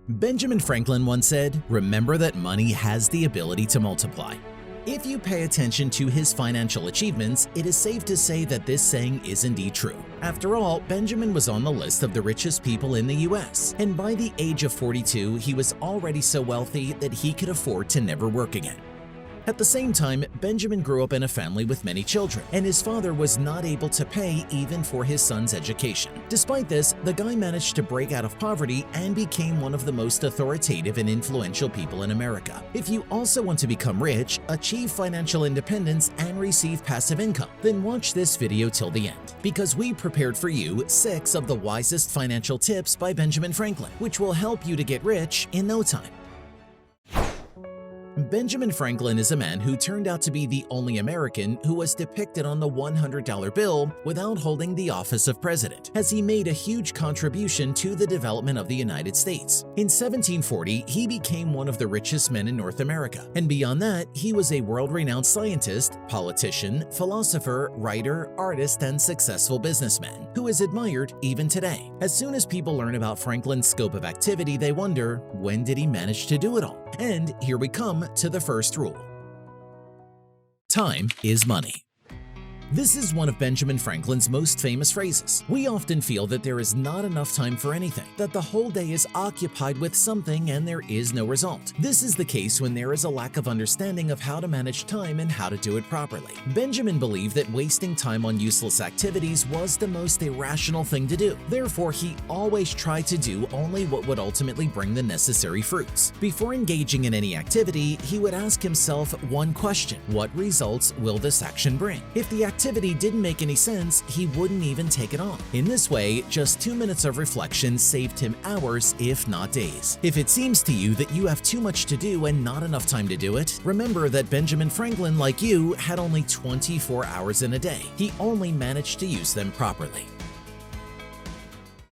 Benjamin Franklin once said, "Remember that money has the ability to multiply." If you pay attention to his financial achievements, it is safe to say that this saying is indeed true. After all, Benjamin was on the list of the richest people in the US, and by the age of 42, he was already so wealthy that he could afford to never work again. At the same time, Benjamin grew up in a family with many children, and his father was not able to pay even for his son's education. Despite this, the guy managed to break out of poverty and became one of the most authoritative and influential people in America. If you also want to become rich, achieve financial independence, and receive passive income, then watch this video till the end, because we prepared for you 6 of the wisest financial tips by Benjamin Franklin, which will help you to get rich in no time. Benjamin Franklin is a man who turned out to be the only American who was depicted on the $100 bill without holding the office of president, as he made a huge contribution to the development of the United States. In 1740, he became one of the richest men in North America, and beyond that, he was a world-renowned scientist, politician, philosopher, writer, artist, and successful businessman who is admired even today. As soon as people learn about Franklin's scope of activity, they wonder, when did he manage to do it all? And here we come to the first rule. Time is money. This is one of Benjamin Franklin's most famous phrases. We often feel that there is not enough time for anything, that the whole day is occupied with something and there is no result. This is the case when there is a lack of understanding of how to manage time and how to do it properly. Benjamin believed that wasting time on useless activities was the most irrational thing to do. Therefore, he always tried to do only what would ultimately bring the necessary fruits. Before engaging in any activity, he would ask himself one question: what results will this action bring? If the activity didn't make any sense, he wouldn't even take it on. In this way, just 2 minutes of reflection saved him hours, if not days. If it seems to you that you have too much to do and not enough time to do it, remember that Benjamin Franklin, like you, had only 24 hours in a day. He only managed to use them properly.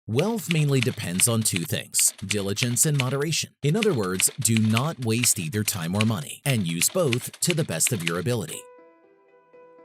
Wealth mainly depends on 2 things: diligence and moderation. In other words, do not waste either time or money, and use both to the best of your ability.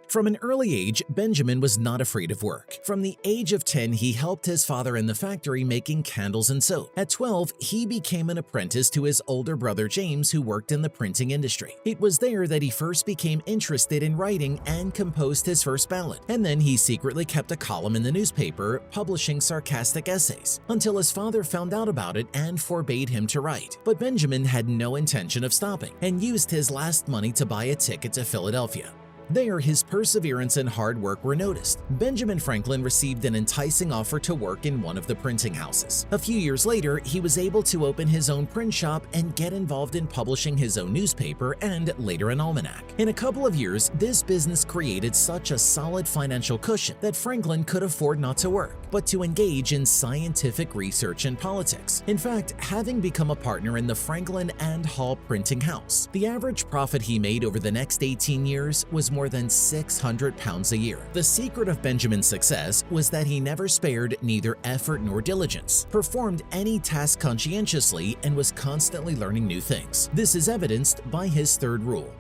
From an early age, Benjamin was not afraid of work. From the age of 10, he helped his father in the factory making candles and soap. At 12, he became an apprentice to his older brother James, who worked in the printing industry. It was there that he first became interested in writing and composed his first ballad. And then he secretly kept a column in the newspaper, publishing sarcastic essays, until his father found out about it and forbade him to write. But Benjamin had no intention of stopping, and used his last money to buy a ticket to Philadelphia. There, his perseverance and hard work were noticed. Benjamin Franklin received an enticing offer to work in one of the printing houses. A few years later, he was able to open his own print shop and get involved in publishing his own newspaper and later an almanac. In a couple of years, this business created such a solid financial cushion that Franklin could afford not to work, but to engage in scientific research and politics. In fact, having become a partner in the Franklin and Hall printing house, the average profit he made over the next 18 years was more than £600 a year. The secret of Benjamin's success was that he never spared neither effort nor diligence, performed any task conscientiously, and was constantly learning new things. This is evidenced by his third rule.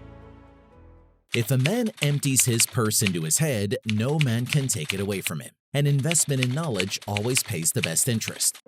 If a man empties his purse into his head, no man can take it away from him. An investment in knowledge always pays the best interest.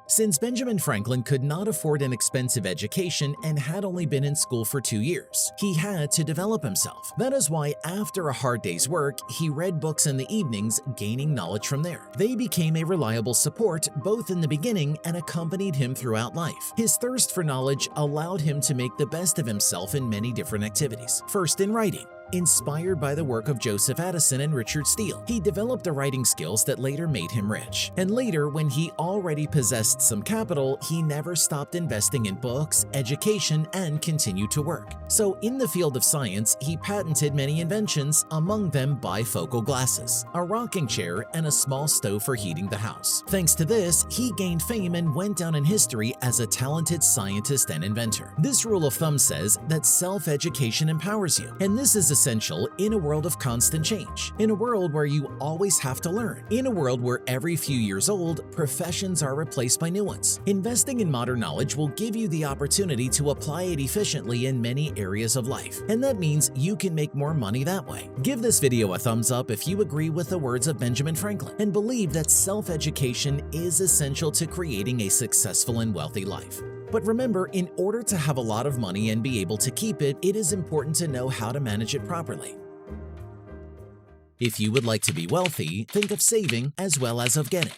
Since Benjamin Franklin could not afford an expensive education and had only been in school for 2 years, he had to develop himself. That is why, after a hard day's work, he read books in the evenings, gaining knowledge from there. They became a reliable support both in the beginning and accompanied him throughout life. His thirst for knowledge allowed him to make the best of himself in many different activities. First, in writing. Inspired by the work of Joseph Addison and Richard Steele, he developed the writing skills that later made him rich. And later, when he already possessed some capital, he never stopped investing in books, education, and continued to work. So in the field of science, he patented many inventions, among them bifocal glasses, a rocking chair, and a small stove for heating the house. Thanks to this, he gained fame and went down in history as a talented scientist and inventor. This rule of thumb says that self-education empowers you, and this is essential in a world of constant change, in a world where you always have to learn, in a world where every few years old, professions are replaced by new ones. Investing in modern knowledge will give you the opportunity to apply it efficiently in many areas of life, and that means you can make more money that way. Give this video a thumbs up if you agree with the words of Benjamin Franklin and believe that self-education is essential to creating a successful and wealthy life. But remember, in order to have a lot of money and be able to keep it, it is important to know how to manage it properly. If you would like to be wealthy, think of saving as well as of getting.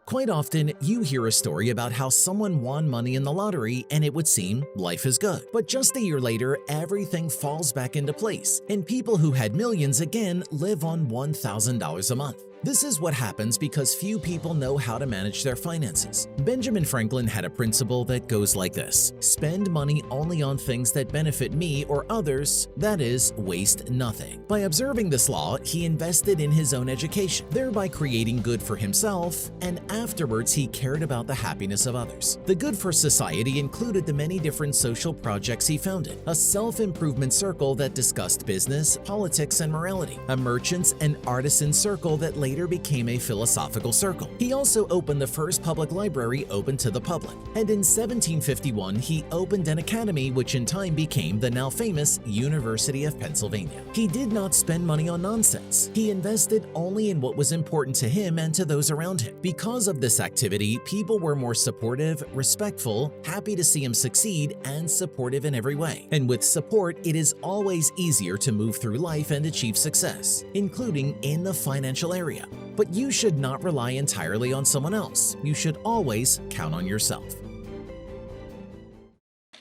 Quite often, you hear a story about how someone won money in the lottery and it would seem life is good. But just a year later, everything falls back into place, and people who had millions again live on $1,000 a month. This is what happens because few people know how to manage their finances. Benjamin Franklin had a principle that goes like this: spend money only on things that benefit me or others, that is, waste nothing. By observing this law, he invested in his own education, thereby creating good for himself, and afterwards he cared about the happiness of others. The good for society included the many different social projects he founded, a self-improvement circle that discussed business, politics, and morality, a merchants and artisans circle that later became a philosophical circle. He also opened the first public library open to the public, and in 1751 he opened an academy which in time became the now famous University of Pennsylvania. He did not spend money on nonsense. He invested only in what was important to him and to those around him. Because of this activity, people were more supportive, respectful, happy to see him succeed, and supportive in every way. And with support, it is always easier to move through life and achieve success, including in the financial area. But you should not rely entirely on someone else. You should always count on yourself.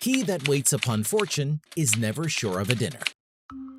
He that waits upon fortune is never sure of a dinner.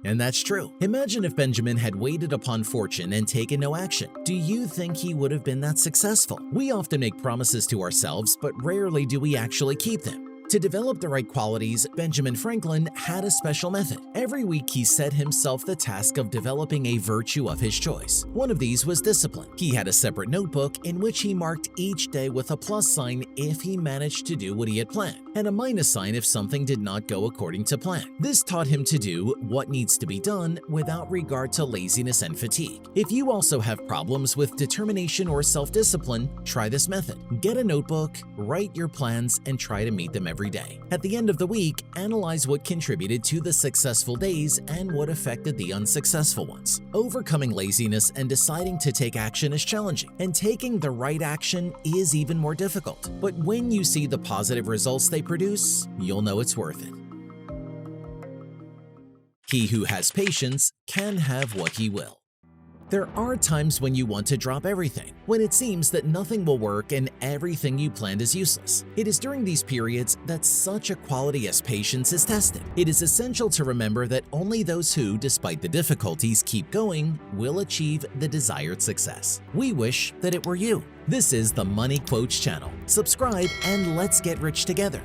And that's true. Imagine if Benjamin had waited upon fortune and taken no action. Do you think he would have been that successful? We often make promises to ourselves, but rarely do we actually keep them. To develop the right qualities, Benjamin Franklin had a special method. Every week he set himself the task of developing a virtue of his choice. One of these was discipline. He had a separate notebook in which he marked each day with a plus sign if he managed to do what he had planned, and a minus sign if something did not go according to plan. This taught him to do what needs to be done without regard to laziness and fatigue. If you also have problems with determination or self-discipline, try this method. Get a notebook, write your plans, and try to meet them every day. At the end of the week, analyze what contributed to the successful days and what affected the unsuccessful ones. Overcoming laziness and deciding to take action is challenging, and taking the right action is even more difficult. But when you see the positive results they produce, you'll know it's worth it. He who has patience can have what he will. There are times when you want to drop everything, when it seems that nothing will work and everything you planned is useless. It is during these periods that such a quality as patience is tested. It is essential to remember that only those who, despite the difficulties, keep going will achieve the desired success. We wish that it were you. This is the Money Quotes channel. Subscribe and let's get rich together.